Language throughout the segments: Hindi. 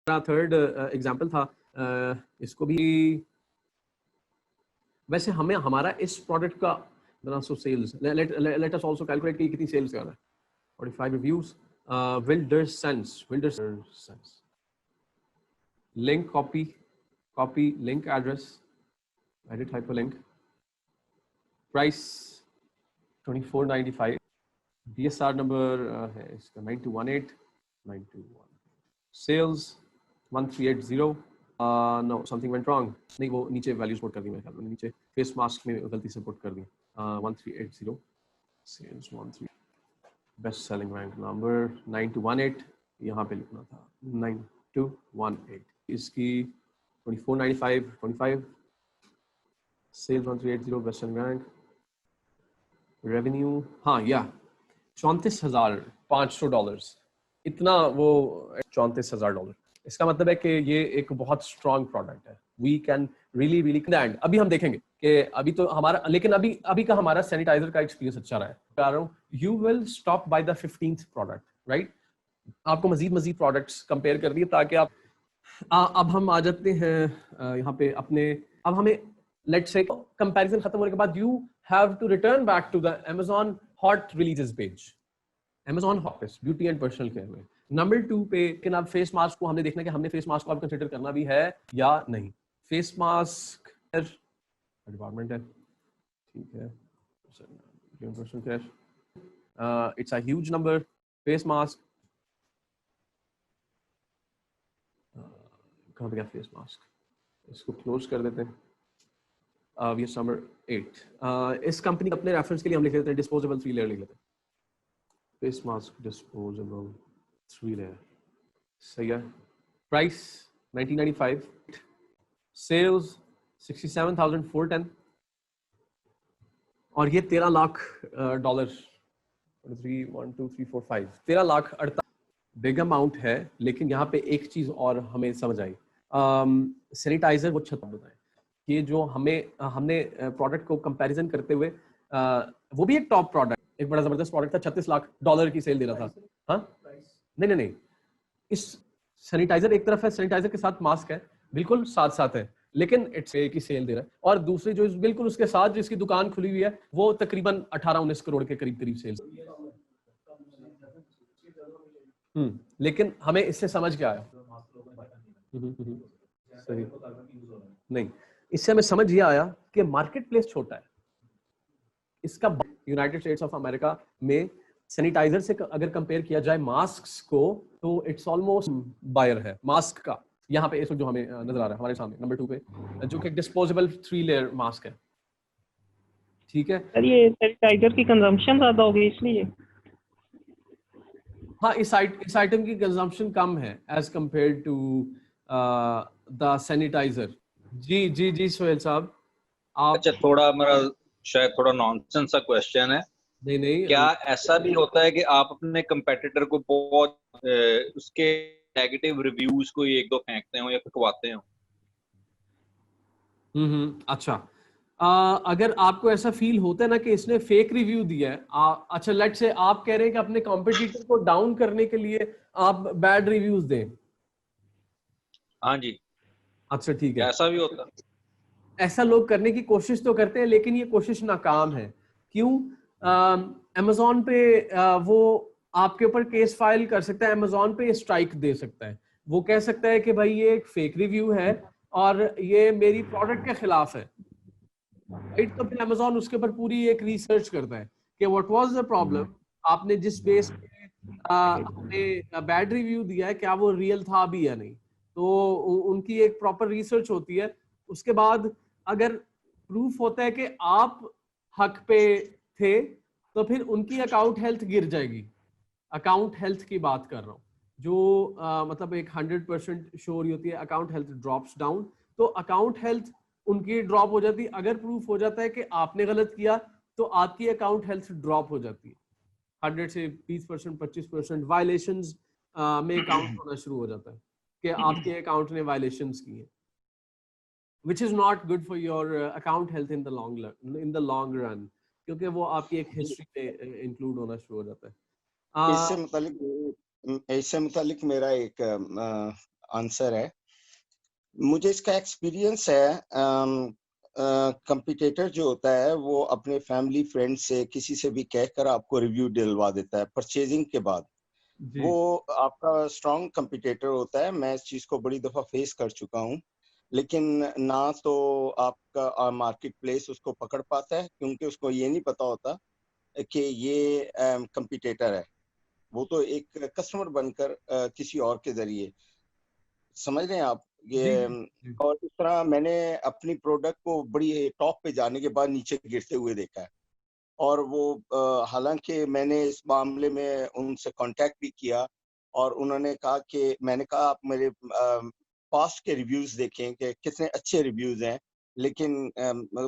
थर्ड एग्जांपल था, इसको भी वैसे हमें हमारा इस प्रोडक्ट का so sales, let us also calculate कि कितनी सेल्स कर रहा है. 45 reviews. Wildersons link, copy link address, edit hyperlink, price 24.95, DSR number है इसका 9218, sales 1380. Know something went wrong. नहीं, वो नीचे वैल्यूज पुट कर दी मैंने, नीचे फेस मास्क में गलती से पुट कर दी. 1380 sales 13, best selling rank number 9218, यहाँ पे लिखना था 9218. इसकी 2495, 25 सेल्स 1380, बेस्ट सेलिंग रैंक. रेवेन्यू हाँ या $34,500, इतना वो $34,000. इसका मतलब है कि ये एक बहुत स्ट्रॉन्ग प्रोडक्ट है. वी कैन रियली एंड अभी हम देखेंगे कि अभी तो हमारा, लेकिन अभी का हमारा सैनिटाइजर का एक्सपीरियंस अच्छा रहा है. कह रहा हूँ you will stop by the 15th product, right. आपको मजीद प्रोडक्ट्स कंपेयर कर दिए ताकि आप अब हम आ जाते हैं यहाँ पे अपने. अब हमें लेट्स से कंपैरिजन खत्म होने के बाद you have to return back to the Amazon hot releases page. Amazon hot beauty and personal care में नंबर 2 पे. लेकिन अब फेस मास्क को हमने देखना कि हमने फेस मास्क को अब कंसीडर करना भी है या नहीं. फेस मास्क डिपार्टमेंट है, ठीक है. Personal care, it's a huge number. Face mask कहाँ पे गया फेस मास्क, इसको क्लोज कर देते हैं. ये नंबर 8. इस कंपनी अपने रेफरेंस के लिए हम लिख लेते हैं डिस्पोजेबल 3 लेयर लिख लेते हैं. फेस मास्क डिस्पोजेबल 3 लेयर, सही है. प्राइस 1995, सेल्स 67,410, और ये $13 लाख. 3 1 2 3 4 5 13 लाख 48. बिग अमाउंट है, लेकिन यहाँ पे एक चीज और हमें समझ आई. सैनिटाइजर वो बताएं, ये जो हमने प्रोडक्ट को कंपैरिजन करते हुए वो भी एक टॉप प्रोडक्ट, एक बड़ा जबरदस्त प्रोडक्ट था. $36 लाख की सेल दे रहा था. हाँ नहीं, इस सैनिटाइजर एक तरफ है, सैनिटाइजर के साथ मास्क है, बिल्कुल साथ है, लेकिन इट्स एक ही सेल दे रहा है. और दूसरी जो बिल्कुल उसके साथ जिसकी दुकान खुली हुई है वो तकरीबन 18-19 करोड़ के करीब सेल्स. लेकिन हमें इससे समझ क्या आया. सही नहीं, इससे हमें समझ ये आया कि मार्केट प्लेस छोटा है. इसका यूनाइटेड स्टेट्स ऑफ अमेरिका में सैनिटाइजर से अगर कंपेयर किया जाए मास्क को तो इट्स ऑलमोस्ट बायर है मास्क का. यहाँ पे जो हमें नजर आ रहा है हमारे सामने नंबर 2 पे, जो कि डिस्पोजेबल 3 लेयर मास्क है, ठीक है. सर ये सैनिटाइजर की कंजम्पशन ज्यादा होगी इसलिए. हाँ, इस आइटम की कंजम्पशन कम है as compared to the sanitizer. जी सोहेल साहब आप. अच्छा, थोड़ा मेरा शायद थोड़ा नॉनसेंस सा क्वेश्चन है. नहीं क्या ऐसा भी होता है कि आप अपने कंपेटिटर को बहुत उसके नेगेटिव रिव्यूज को एक दो फेंकते हो या पिटवाते हो? अच्छा. अगर आपको ऐसा फील होता है ना कि इसने फेक रिव्यू दिया है, अच्छा लेट्स से आप कह रहे हैं कि अपने कॉम्पिटिटर को डाउन करने के लिए आप बैड रिव्यूज दें. हाँ जी. अच्छा ठीक है. ऐसा भी होता है. ऐसा लोग करने की कोशिश तो करते हैं, लेकिन ये कोशिश नाकाम है. क्यों? अमेजोन पे वो आपके ऊपर केस फाइल कर सकता है, अमेजोन पे स्ट्राइक दे सकता है. वो कह सकता है कि भाई ये एक फेक रिव्यू है और ये मेरी प्रोडक्ट के खिलाफ है, राइट. तो फिर अमेजोन उसके ऊपर पूरी एक रिसर्च करता है कि व्हाट वाज द प्रॉब्लम. आपने जिस बेस पे आपने बैड रिव्यू दिया है क्या वो रियल था भी या नहीं. तो उनकी एक प्रॉपर रिसर्च होती है. उसके बाद अगर प्रूफ होता है कि आप हक पे थे तो फिर उनकी अकाउंट हेल्थ गिर जाएगी. अकाउंट हेल्थ की बात कर रहा हूँ, जो मतलब एक 100% श्योर होती है. अकाउंट हेल्थ ड्रॉप्स डाउन, तो अकाउंट हेल्थ उनकी ड्रॉप हो जाती है. अगर प्रूफ हो जाता है कि आपने गलत किया तो आपकी अकाउंट हेल्थ ड्रॉप हो जाती है. 100 से 20%, 25% वायलेशंस में काउंट होना शुरू हो जाता है कि आपके अकाउंट ने वायलेशंस की है, which is not good for your account health in the long run, क्योंकि वो आपकी एक हिस्ट्री पे इंक्लूड होना शुरू हो जाता है. इससे मुतालिक मेरा एक आंसर है। मुझे इसका एक्सपीरियंस है। कंपटीटर जो होता है वो अपने फैमिली फ्रेंड से किसी से भी कहकर आपको रिव्यू दिलवा देता है परचेजिंग के बाद। जी वो आपका स्ट्रॉन्ग कंपटीटर होता है। मैं इस चीज को बड़ी दफा फेस कर चुका हूँ, लेकिन ना तो आपका मार्केट प्लेस उसको पकड़ पाता है, क्योंकि उसको ये नहीं पता होता कि ये कंपटीटर है। वो तो एक कस्टमर बनकर किसी और के जरिए, समझ रहे हैं आप जी ये। जी और इस तरह मैंने अपनी प्रोडक्ट को बड़ी टॉप पे जाने के बाद नीचे गिरते हुए देखा है। और वो हालांकि मैंने इस मामले में उनसे कांटेक्ट भी किया, और उन्होंने कहा कि मैंने कहा आप मेरे पास्ट के रिव्यूज देखें कि कितने अच्छे रिव्यूज हैं, लेकिन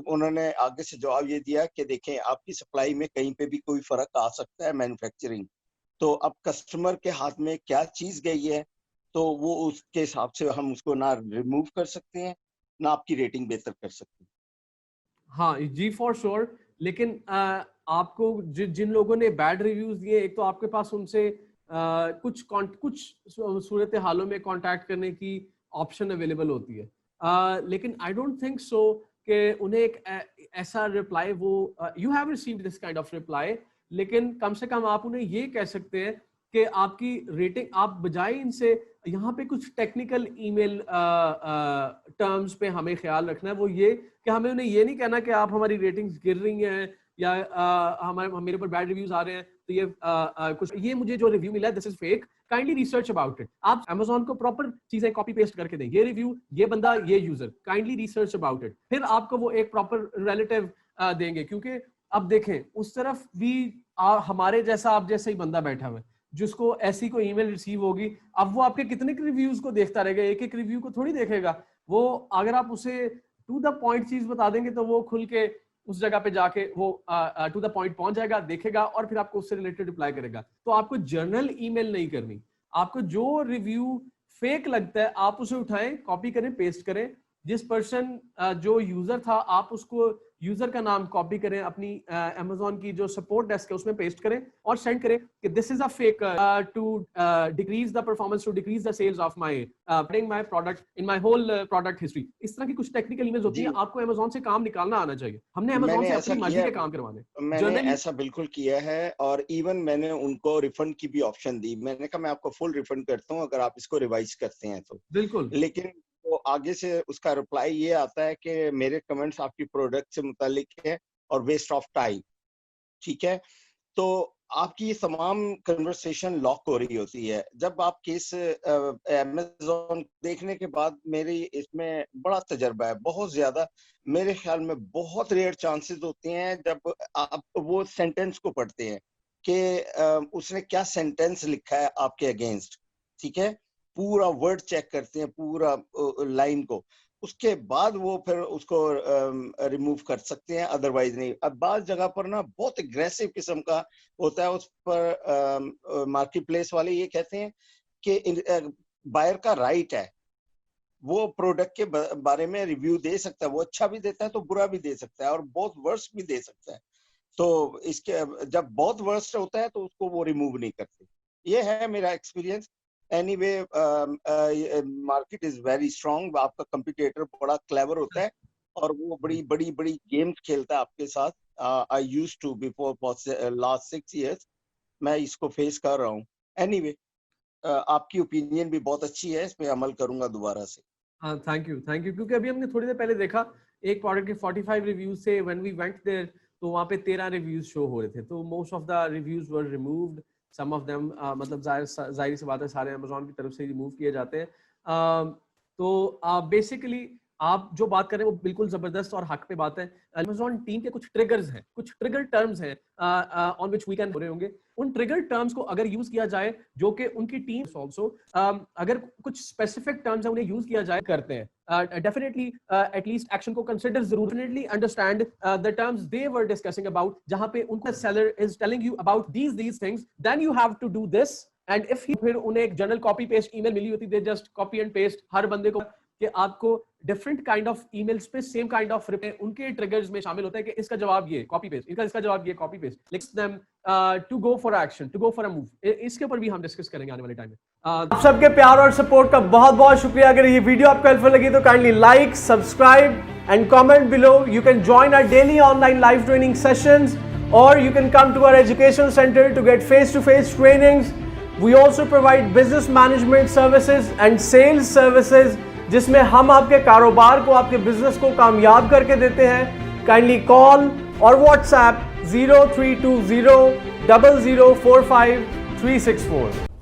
उन्होंने आगे से जवाब ये दिया कि देखें आपकी सप्लाई में कहीं पे भी कोई फर्क आ सकता है मैन्युफैक्चरिंग, तो अब कस्टमर के हाथ में क्या चीज गई है तो वो उसके हिसाब से हम उसको ना रिमूव कर सकते हैं, ना आपकी रेटिंग बेहतर कर सकते हैं। हाँ जी फॉर श्योर। लेकिन आपको जिन लोगों ने बैड रिव्यूज दिए, एक तो आपके पास उनसे कुछ सूरत हालों में कांटेक्ट करने की ऑप्शन अवेलेबल होती है, लेकिन आई डोंट थिंक सो कि उन्हें एक ऐसा रिप्लाई वो you have received this kind of reply. लेकिन कम से कम आप उन्हें ये कह सकते हैं कि आपकी रेटिंग, आप बजाय इनसे यहाँ पे कुछ टेक्निकल ईमेल टर्म्स पे हमें ख्याल रखना है, वो ये कि हमें उन्हें ये नहीं कहना कि आप हमारी रेटिंग्स गिर रही हैं या हमारे मेरे पर बैड रिव्यूज आ रहे हैं, तो ये कुछ ये मुझे जो रिव्यू मिला है this is fake, kindly research about it. आप Amazon को प्रॉपर चीजें कॉपी पेस्ट करके दें, ये रिव्यू, ये बंदा, ये user, kindly research about it, फिर आपको वो एक प्रॉपर रिलेटिव देंगे। क्योंकि अब देखें उस तरफ भी हमारे जैसा आप जैसा ही बंदा बैठा हुआ है जिसको ऐसी कोई ईमेल रिसीव होगी। अब वो आपके कितने रिव्यूज को देखता रहेगा, एक एक रिव्यू को थोड़ी देखेगा वो। अगर आप उसे टू द पॉइंट चीज बता देंगे तो वो खुल के उस जगह पे जाके वो टू द पॉइंट पहुंच जाएगा, देखेगा और फिर आपको उससे रिलेटेड रिप्लाई करेगा। तो आपको जर्नल ईमेल नहीं करनी, आपको जो रिव्यू फेक लगता है आप उसे उठाएं, कॉपी करें, पेस्ट करें। जिस पर्सन जो यूजर था आप उसको यूजर का नाम कॉपी करें, अपनी Amazon की जो सपोर्ट डेस्क है उसमें पेस्ट करें और सेंड करें कि this is a fake to decrease the performance, to decrease the sales of my product in my whole product history. इस तरह की कुछ टेक्निकल ईमेल्स होती जी, हैं, आपको Amazon से काम निकालना आना चाहिए। हमने Amazon मैंने से ऐसा अपनी मर्जी किया के काम करवाने मैंने जनरली। ऐसा बिल्कुल किया है, और इवन मैंने उनको रिफंड की भी ऑप्शन दी। मैंने कहा मैं आपको फुल रिफंड करता हूँ अगर आप इसको रिवाइज करते हैं तो। बिल्कुल लेकिन वो आगे से उसका रिप्लाई ये आता है कि मेरे कमेंट्स आपकी प्रोडक्ट से मुतालिक है और वेस्ट ऑफ टाइम। ठीक है, तो आपकी ये तमाम कन्वर्सेशन लॉक हो रही होती है। जब आप केस Amazon देखने के बाद, मेरी इसमें बड़ा तजर्बा है, बहुत ज्यादा। मेरे ख्याल में बहुत रेयर चांसेस होते हैं जब आप वो सेंटेंस को पढ़ते हैं कि उसने क्या सेंटेंस लिखा है आपके अगेंस्ट। ठीक है, पूरा वर्ड चेक करते हैं, पूरा लाइन को, उसके बाद वो फिर उसको रिमूव कर सकते हैं, अदरवाइज नहीं। अब बाज जगह पर ना बहुत एग्रेसिव किस्म का होता है, उस पर मार्केट प्लेस वाले ये कहते हैं कि बायर का राइट है, वो प्रोडक्ट के बारे में रिव्यू दे सकता है, वो अच्छा भी देता है तो बुरा भी दे सकता है और बहुत वर्स्ट भी दे सकता है। तो इसके जब बहुत वर्स्ट होता है तो उसको वो रिमूव नहीं करते। ये है मेरा experience. Anyway, market is very strong. आपका कंपटीटर बड़ा क्लेवर होता है और वो बड़ी बड़ी बड़ी गेम्स खेलता है आपके साथ। I used to before last 6 years मैं इसको फेस कर रहा हूँ। एनीवे, आपकी ओपिनियन भी बहुत अच्छी है, इसमें अमल करूंगा दोबारा से। हाँ थैंक यू। क्योंकि अभी हमने थोड़ी देर पहले देखा एक प्रोडक्ट के 45 रिव्यूज से व्हेन वी वेंट देयर तो वहाँ पे 13 रिव्यूज शो हो रहे थे। तो most of the reviews were removed, some of them मतलब जाहिर सी बात है सारे Amazon की तरफ से रिमूव किए जाते हैं। तो बेसिकली आप जो बात कर रहे हैं वो बिल्कुल जबरदस्त और हक पे बात है। Amazon टीम के कुछ ट्रिगर्स हैं, कुछ ट्रिगर टर्म्स हैं ऑन विच वी कैन हो रहे होंगे। उन ट्रिगर टर्म्स को अगर यूज किया जाए जो कि उनकी टीम ऑल्सो अगर कुछ स्पेसिफिक टर्म्स है उन्हें यूज किया जाए करते हैं, डेफिनेटली एटलीस्ट एक्शन को कंसिडर जरूर, definitely understand the terms they were discussing about, जहां पे उनका seller is telling you about these things, then you have to do this. And if फिर उन्हें एक जनरल कॉपी पेस्ट ईमेल मिली होती, they just copy and paste हर बंदे को कि आपको डिफरेंट काइंड ऑफ ईमेल्स पे सेम काइंड ऑफ रिप्लाई उनके ट्रिगर्स में शामिल होता है कि इसका जवाब ये कॉपी पेस्ट, इसका जवाब ये copy paste, let's them to go for action, to go for a move. इसके ऊपर भी हम डिस्कस करेंगे आने वाले टाइम में। आप सबके प्यार और सपोर्ट का बहुत बहुत शुक्रिया। अगर ये वीडियो आपको हेल्पफुल लगी तो kindly like, subscribe and comment below. You can join our daily online live training sessions और you can come to our education center to get face-to-face trainings. We also provide business management services and sales services जिसमें हम आपके कारोबार को, आपके बिजनेस को कामयाब करके देते हैं। काइंडली कॉल और व्हाट्सएप 0320 0045 364।